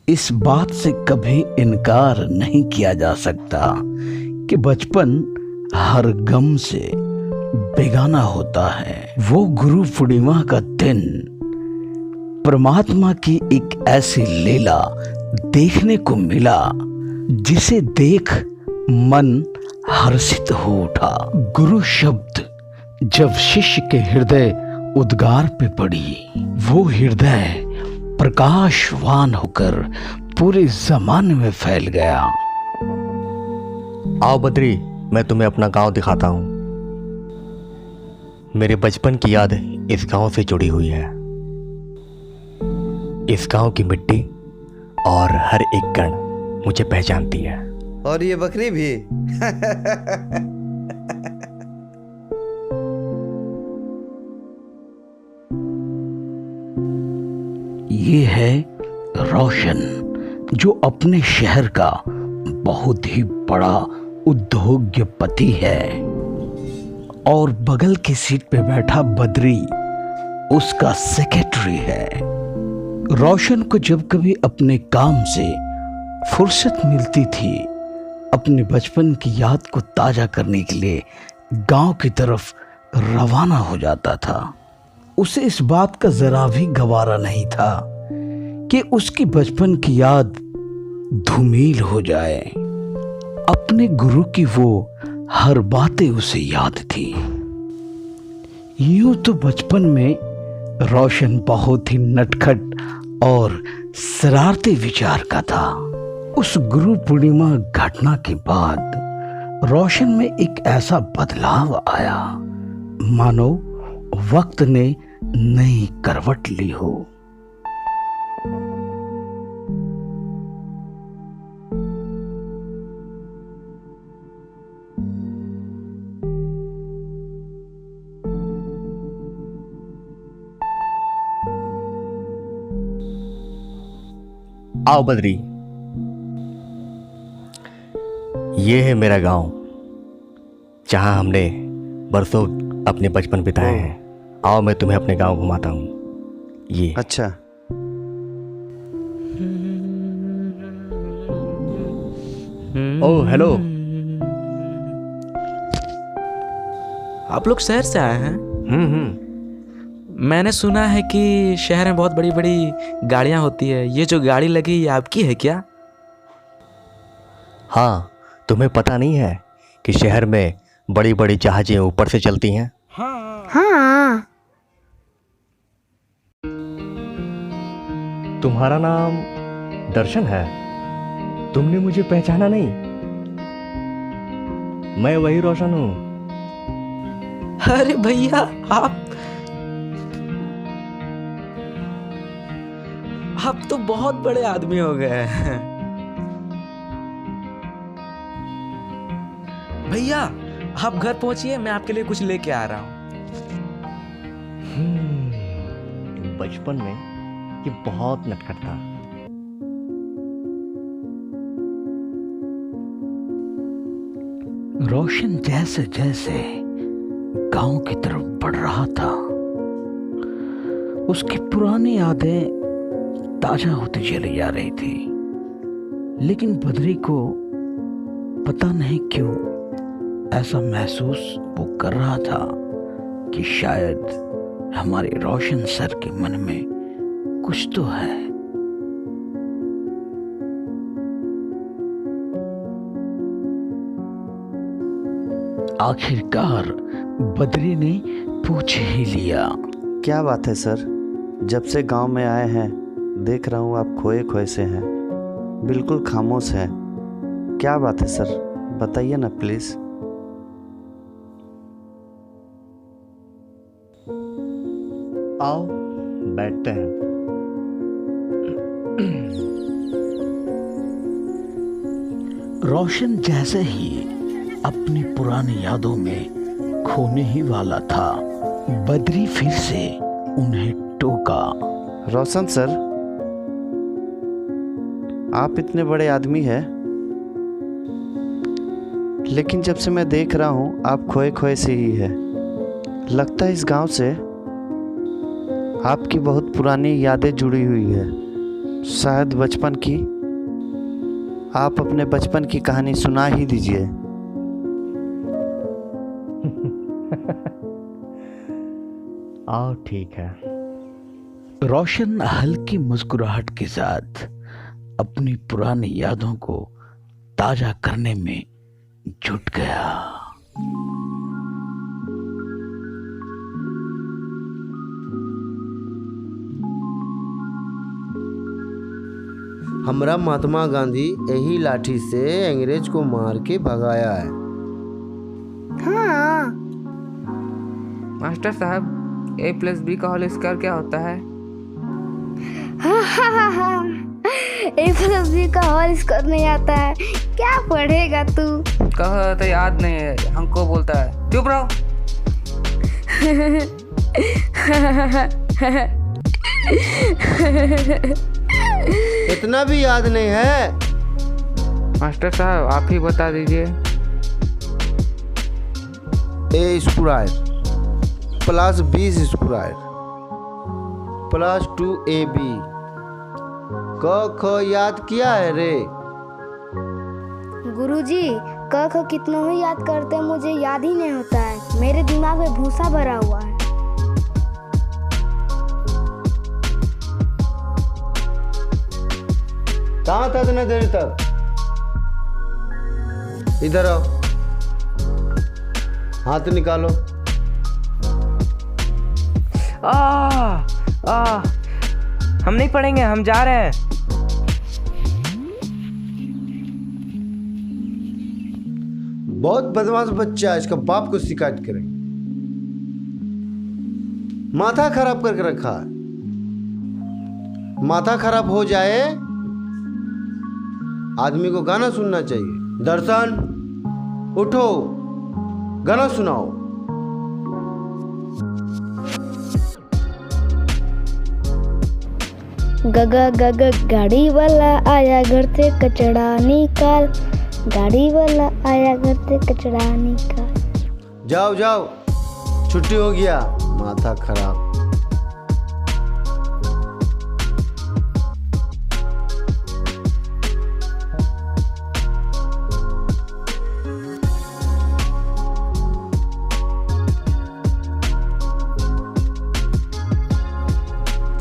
इस बात से कभी इनकार नहीं किया जा सकता कि बचपन हर गम से बेगाना होता है। वो गुरु पूर्णिमा का दिन परमात्मा की एक ऐसी लीला देखने को मिला जिसे देख मन हर्षित हो उठा। गुरु शब्द जब शिष्य के हृदय उद्गार पे पड़ी, वो हृदय प्रकाशवान होकर पूरे जमाने में फैल गया। आओ बद्री, मैं तुम्हें अपना गांव दिखाता हूँ। मेरे बचपन की याद इस गांव से जुड़ी हुई है। इस गांव की मिट्टी और हर एक कण मुझे पहचानती है। और ये बकरी भी। ये है रोशन, जो अपने शहर का बहुत ही बड़ा उद्योगपति है, और बगल की सीट पे बैठा बद्री उसका सेक्रेटरी है। रोशन को जब कभी अपने काम से फुर्सत मिलती थी, अपने बचपन की याद को ताजा करने के लिए गांव की तरफ रवाना हो जाता था। उसे इस बात का जरा भी गवारा नहीं था कि उसकी बचपन की याद धूमिल हो जाए। अपने गुरु की वो हर बातें उसे याद थी। यूं तो बचपन में रोशन बहुत ही नटखट और शरारती विचार का था। उस गुरु पूर्णिमा घटना के बाद रोशन में एक ऐसा बदलाव आया मानो वक्त ने नई करवट ली हो। आओ बद्री, ये है मेरा गांव, जहां हमने बरसों अपने बचपन बिताए हैं। आओ मैं तुम्हें अपने गांव घुमाता हूँ। ये अच्छा। Oh hello. आप लोग शहर से आए हैं? मैंने सुना है कि शहर में बहुत बड़ी बड़ी गाड़ियां होती है। ये जो गाड़ी लगी ये आपकी है क्या? हाँ, तुम्हें पता नहीं है कि शहर में बड़ी बड़ी जहाजें ऊपर से चलती हैं? हाँ। तुम्हारा नाम दर्शन है? तुमने मुझे पहचाना नहीं? मैं वही रोशन हूँ। अरे भैया, आप तो बहुत बड़े आदमी हो गए हैं। भैया आप घर पहुंचिए, मैं आपके लिए कुछ लेके आ रहा हूं। बचपन में ये बहुत नटखट था। रोशन जैसे जैसे गांव की तरफ बढ़ रहा था, उसकी पुरानी यादें ताजा होती चली जा रही थी। लेकिन बद्री को पता नहीं क्यों ऐसा महसूस वो कर रहा था कि शायद हमारे रोशन सर के मन में कुछ तो है। आखिरकार बद्री ने पूछ ही लिया। क्या बात है सर, जब से गांव में आए हैं देख रहा हूँ आप खोए खोए से हैं, बिल्कुल खामोश हैं। क्या बात है सर, बताइए ना प्लीज। आओ बैठते हैं। रोशन जैसे ही अपनी पुरानी यादों में खोने ही वाला था, बद्री फिर से उन्हें टोका। रोशन सर, आप इतने बड़े आदमी हैं, लेकिन जब से मैं देख रहा हूँ आप खोए खोए से ही है। लगता है इस गांव से आपकी बहुत पुरानी यादें जुड़ी हुई है। शायद बचपन की। आप अपने बचपन की कहानी सुना ही दीजिए। आओ ठीक है। रोशन हल्की मुस्कुराहट के साथ अपनी पुरानी यादों को ताजा करने में जुट गया। हमरा महात्मा गांधी यही लाठी से अंग्रेज को मार के भगाया है। हाँ मास्टर साहब, A+B का होल स्क्वायर क्या होता है? A+B का होल स्क्वायर नहीं आता है? क्या पढ़ेगा तू? कह तो याद नहीं है, हमको बोलता है। चुप रहो। इतना भी याद नहीं है? मास्टर साहब आप ही बता दीजिए। A square plus B square plus 2AB। क ख याद किया है रे? गुरुजी, क ख कितना ही याद करते हैं मुझे याद ही नहीं होता है। मेरे दिमाग में भूसा भरा हुआ है। कहाँ था इतने देर तक? इधर आओ, हाथ निकालो। हम नहीं पढ़ेंगे, हम जा रहे हैं। बहुत बदमाश बच्चा है, इसका बाप को शिकायत करेंगे। माथा खराब करके रखा है। माथा खराब हो जाए आदमी को गाना सुनना चाहिए। दर्शन उठो, गाना सुनाओ। गगा गगा गाड़ी वाला आया घर से कचड़ा निकाल। गाड़ी वाला आया घर से कचड़ा निकाल। जाओ जाओ, छुट्टी हो गया। माथा खराब।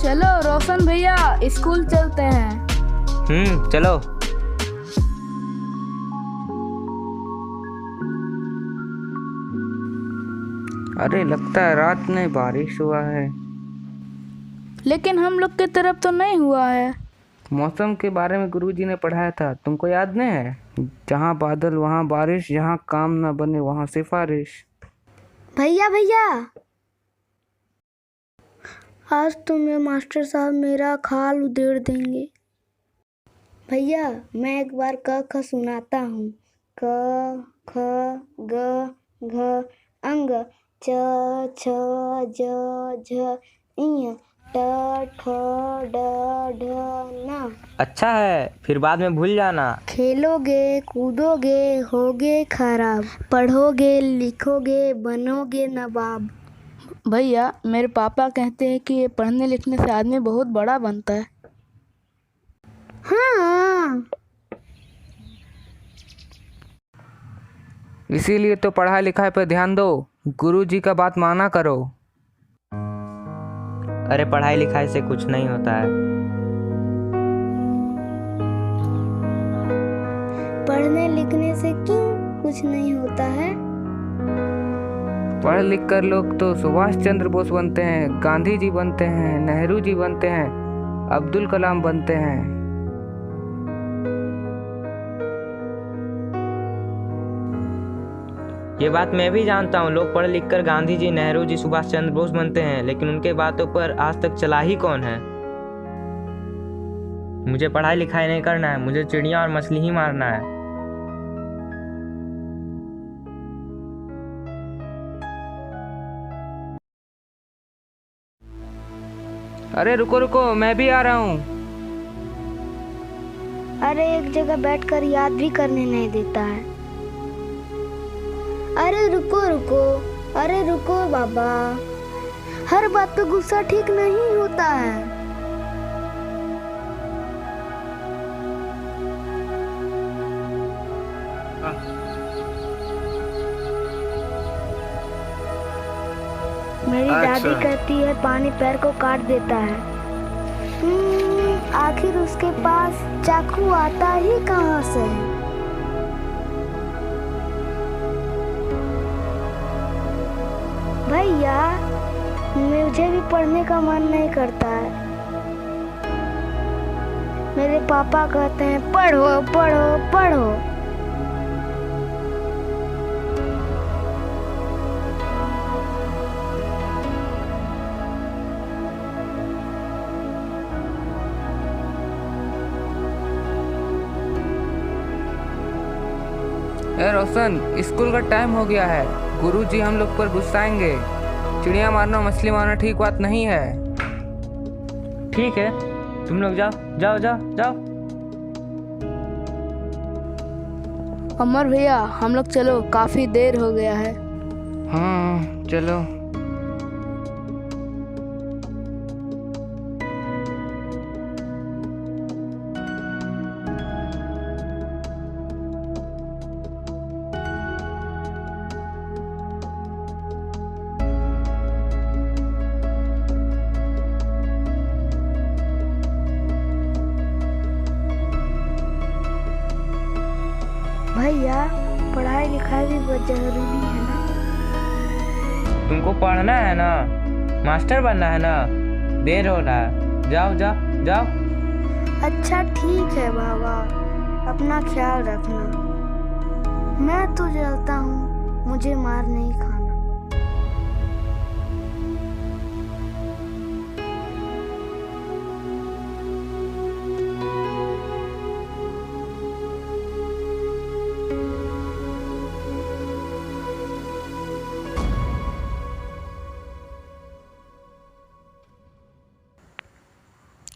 चलो रोशन भैया, स्कूल चलते हैं। चलो। अरे लगता है रात में बारिश हुआ है। लेकिन हम लोग की तरफ तो नहीं हुआ है। मौसम के बारे में गुरुजी ने पढ़ाया था, तुमको याद नहीं है? जहाँ बादल वहाँ बारिश, जहाँ काम न बने वहाँ सिफारिश। भैया भैया, आज तुम्हें मास्टर साहब मेरा खाल उधेड़ देंगे। भैया मैं एक बार क ख सुनाता हूँ। क ख ग घ अंग च छ ज झ इं ट ठ ड ढ न। अच्छा है, फिर बाद में भूल जाना। खेलोगे कूदोगे होगे खराब, पढ़ोगे लिखोगे बनोगे नवाब। भैया मेरे पापा कहते हैं कि ये पढ़ने लिखने से आदमी बहुत बड़ा बनता है। हाँ इसीलिए तो पढ़ाई लिखाई पर ध्यान दो, गुरुजी का बात माना करो। अरे पढ़ाई लिखाई से कुछ नहीं होता है। पढ़ने लिखने से क्यों कुछ नहीं होता है? पढ़ लिख कर लोग तो सुभाष चंद्र बोस बनते हैं, गांधी जी बनते हैं, नेहरू जी बनते हैं, अब्दुल कलाम बनते हैं। ये बात मैं भी जानता हूँ, लोग पढ़ लिख कर गांधी जी, नेहरू जी, सुभाष चंद्र बोस बनते हैं, लेकिन उनके बातों पर आज तक चला ही कौन है? मुझे पढ़ाई लिखाई नहीं करना है, मुझे चिड़िया और मछली ही मारना है। अरे रुको रुको, मैं भी आ रहा हूँ। अरे एक जगह बैठकर याद भी करने नहीं देता है। अरे रुको रुको, अरे रुको बाबा, हर बात पे गुस्सा ठीक नहीं होता है। मेरी दादी कहती है पानी पैर को काट देता है। आखिर उसके पास चाकू आता ही कहाँ से है? भैया, मुझे भी पढ़ने का मन नहीं करता है। मेरे पापा कहते हैं पढ़ो पढ़ो पढ़ो। रोशन, स्कूल का टाइम हो गया है। गुरुजी हम लोग पर गुस्साएंगे। चिड़िया मारना मछली मारना ठीक बात नहीं है। ठीक है, तुम लोग जाओ जाओ जाओ जाओ। अमर भैया, हम लोग चलो, काफी देर हो गया है। हाँ चलो। भैया, पढ़ाई लिखाई भी बहुत जरूरी है ना। तुमको पढ़ना है ना, मास्टर बनना है ना, देर हो रहा है, जाओ जाओ जाओ। अच्छा ठीक है बाबा, अपना ख्याल रखना। मैं तो जलता हूँ, मुझे मार नहीं खाना।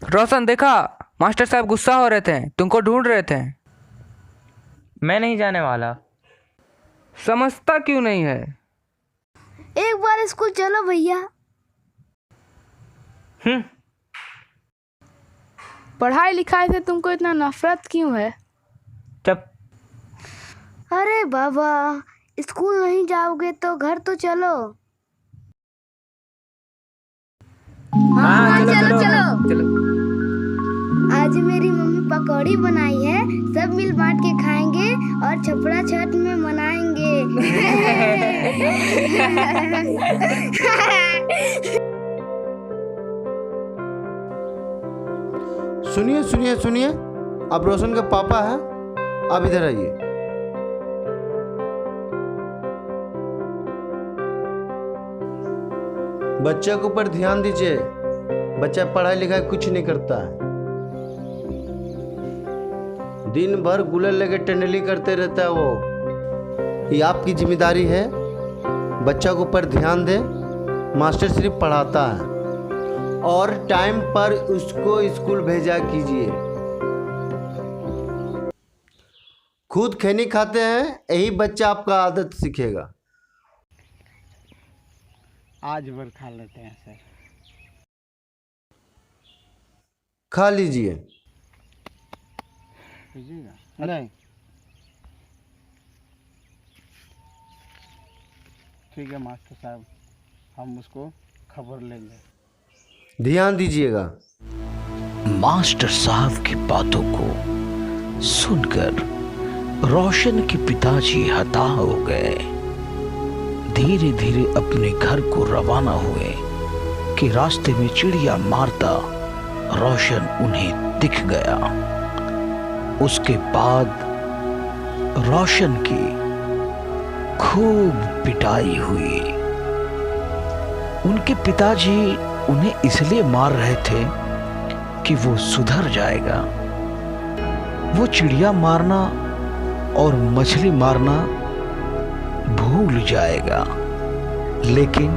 रोशन, देखा, मास्टर साहब गुस्सा हो रहे थे, तुमको ढूंढ रहे थे। मैं नहीं जाने वाला। समझता क्यों नहीं है? एक बार स्कूल चलो भैया। पढ़ाई लिखाई से तुमको इतना नफरत क्यों है? चुप। अरे बाबा, स्कूल नहीं जाओगे तो घर तो चलो। हाँ चलो चलो चलो। आज मेरी मम्मी पकौड़ी बनाई है, सब मिल बांट के खाएंगे और छपड़ा छठ में मनाएंगे। सुनिए सुनिए सुनिए, आप रोशन के पापा हैं, आप इधर आइए। बच्चे के ऊपर ध्यान दीजिए, बच्चा पढ़ाई लिखाई कुछ नहीं करता है, दिन भर गुलर लेके टंडली करते रहता है वो। ये आपकी जिम्मेदारी है, बच्चा के ऊपर ध्यान दे। मास्टर सिर्फ पढ़ाता है और टाइम पर उसको स्कूल भेजा कीजिए। खुद खैनी खाते हैं, यही बच्चा आपका आदत सीखेगा। आज भर खा लेते हैं सर। खा लीजिए। नहीं ठीक है मास्टर साहब, हम उसको खबर लेंगे। ध्यान दीजिएगा। मास्टर साहब की बातों को सुनकर रोशन के पिताजी हताश हो गए। धीरे धीरे अपने घर को रवाना हुए कि रास्ते में चिड़िया मारता रोशन उन्हें दिख गया। उसके बाद रोशन की खूब पिटाई हुई। उनके पिताजी उन्हें इसलिए मार रहे थे कि वो सुधर जाएगा, वो चिड़िया मारना और मछली मारना भूल जाएगा। लेकिन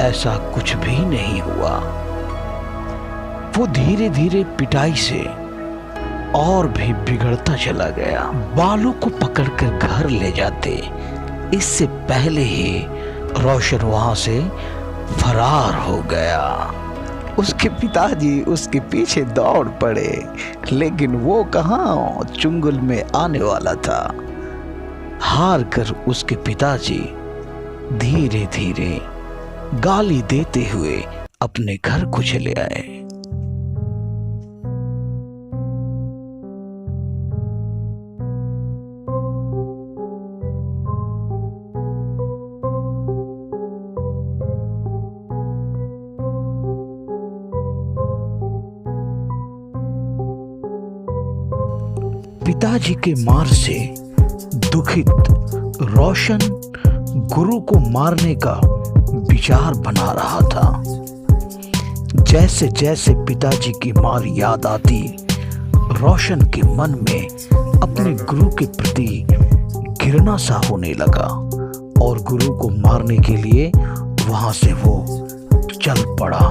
ऐसा कुछ भी नहीं हुआ। वो धीरे धीरे पिटाई से और भी बिगड़ता चला गया। बालों को पकड़कर घर ले जाते इससे पहले ही रोशन वहां से फरार हो गया। उसके पिताजी उसके पीछे दौड़ पड़े, लेकिन वो कहाँ चुंगल में आने वाला था। हार कर उसके पिताजी धीरे धीरे गाली देते हुए अपने घर को चले आए। पिताजी के मार से दुखित रोशन गुरु को मारने का विचार बना रहा था। जैसे जैसे पिताजी की मार याद आती, रोशन के मन में अपने गुरु के प्रति घृणा सा होने लगा और गुरु को मारने के लिए वहां से वो चल पड़ा।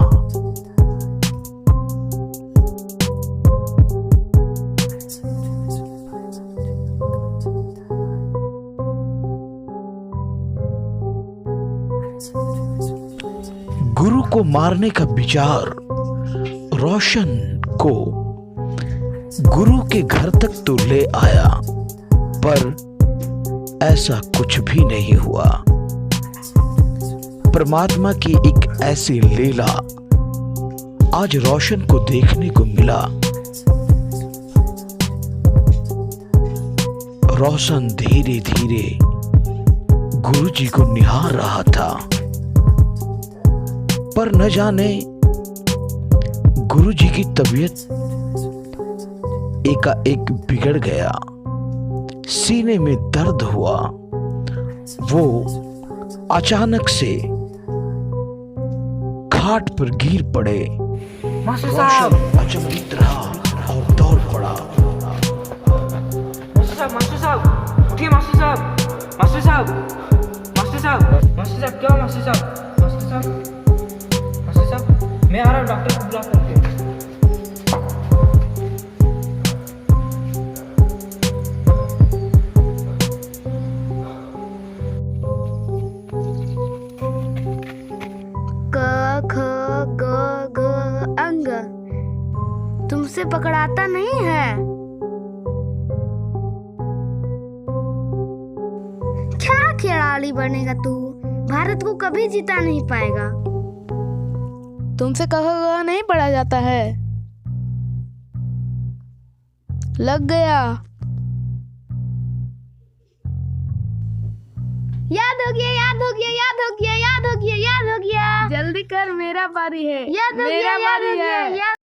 गुरु को मारने का विचार रोशन को गुरु के घर तक तो ले आया, पर ऐसा कुछ भी नहीं हुआ। परमात्मा की एक ऐसी लीला आज रोशन को देखने को मिला। रोशन धीरे धीरे गुरुजी को निहार रहा था, पर न जाने गुरुजी की तबीयत एकाएक बिगड़ गया। सीने में दर्द हुआ। वो अचानक से खाट पर गिर पड़े। मास्टर साहब, अचंभित रहा और दौड़ पड़ा। मास्टर साहब, उठिए मास्टर साहब, मास्टर साहब, मास्टर साहब, मास्टर साहब, क्या मास्टर साहब, मास्टर साहब, मास्टर साहब, मैं आ रहा हूँ डॉक्टर को बुला करके। क ख ग घ अंग तुमसे पकड़ाता नहीं है। क्या खिलाड़ी बनेगा तू, भारत को कभी जिता नहीं पाएगा। तुमसे कहा नहीं पढ़ा जाता है। लग गया। याद हो गया, याद हो गया, याद हो गया, याद हो गया, याद हो गया। जल्दी कर, मेरा बारी है। याद हो गया, मेरा याद बारी हो गया, है। याद।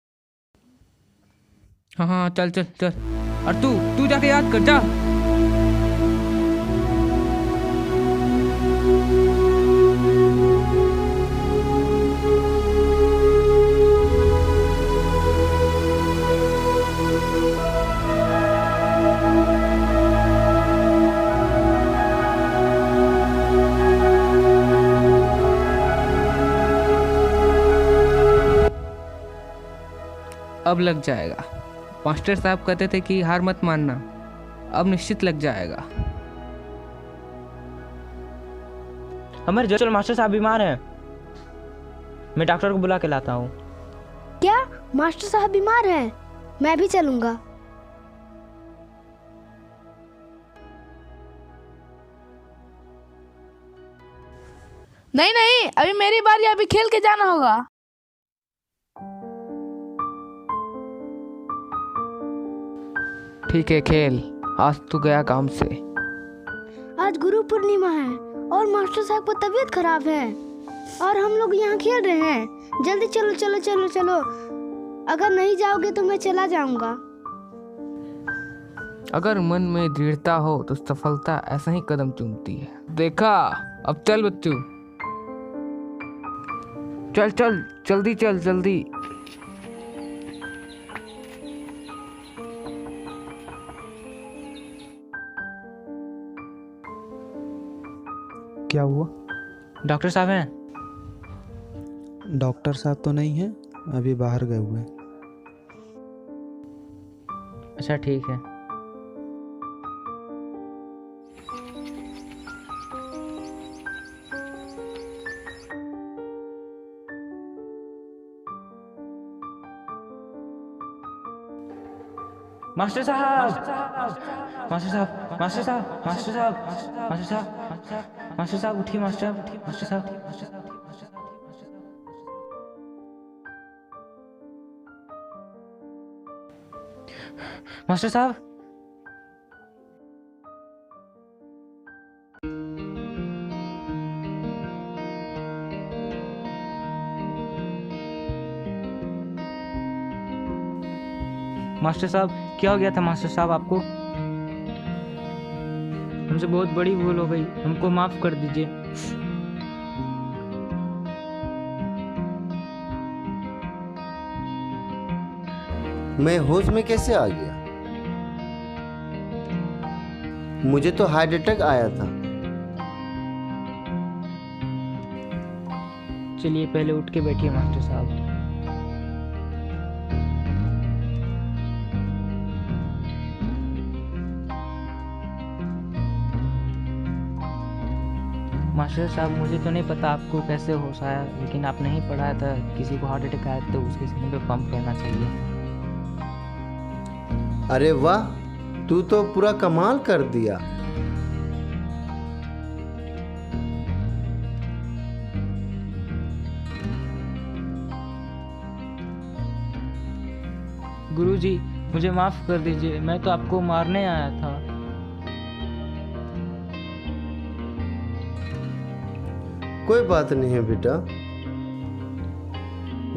हाँ हाँ, चल चल चल, और तू जाके याद कर जा। अब लग जाएगा। मास्टर साहब कहते थे कि हार मत मानना, अब निश्चित लग जाएगा। हमारे जो मास्टर साहब बीमार हैं, मैं डॉक्टर को बुला के लाता हूँ। क्या मास्टर साहब बीमार हैं? मैं भी चलूंगा। नहीं नहीं, अभी मेरी बारी, अभी खेल के जाना होगा। ठीक है, खेल। आज तू गया काम से। आज गुरु पूर्णिमा है और मास्टर साहब को तबीयत खराब है और हम लोग यहाँ खेल रहे हैं। जल्दी चलो चलो चलो चलो, अगर नहीं जाओगे तो मैं चला जाऊंगा। अगर मन में दृढ़ता हो तो सफलता ऐसा ही कदम चूमती है। देखा, अब चल बच्चू, चल चल, जल्दी चल जल्दी। क्या हुआ? डॉक्टर साहब हैं? डॉक्टर साहब तो नहीं है, अभी बाहर गए हुए हैं। अच्छा ठीक है। मास्टर साहब, मास्टर साहब, मास्टर साहब, मास्टर साहब, मास्टर साहब, मास्टर साहब उठिए, मास्टर, मास्टर साहब, मास्टर साहब। मास्टर साहब क्या हो गया था मास्टर साहब आपको? हमसे बहुत बड़ी भूल हो गई, हमको माफ कर दीजिए। मैं होश में कैसे आ गया? मुझे तो हार्ट अटैक आया था। चलिए पहले उठ के बैठिए मास्टर साहब। मास्टर साहब मुझे तो नहीं पता आपको कैसे होश आया, लेकिन आपने ही पढ़ाया था किसी को हार्ट अटैक आया तो उसके सीने पे पंप करना चाहिए। अरे वाह, तू तो पूरा कमाल कर दिया। गुरुजी मुझे माफ कर दीजिए, मैं तो आपको मारने आया था। कोई बात नहीं है बेटा,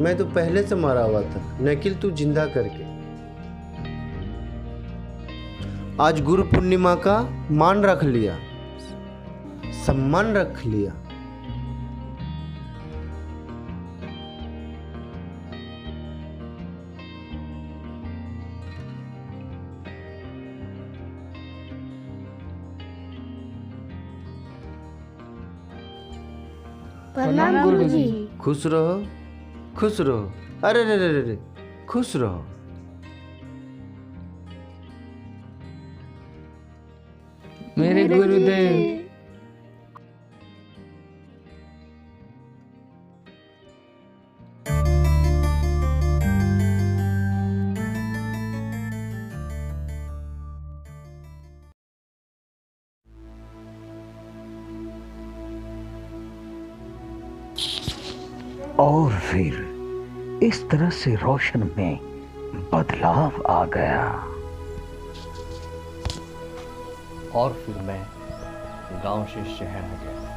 मैं तो पहले से मरा हुआ था, निखिल तू जिंदा करके। आज गुरु पूर्णिमा का मान रख लिया, सम्मान रख लिया। प्रणाम गुरुजी। खुश रहो, खुश रहो। अरे रे रे रे रे, खुश रहो। मेरे गुरुदेव। और फिर इस तरह से रोशन में बदलाव आ गया। और फिर मैं गांव से शहर आ गया।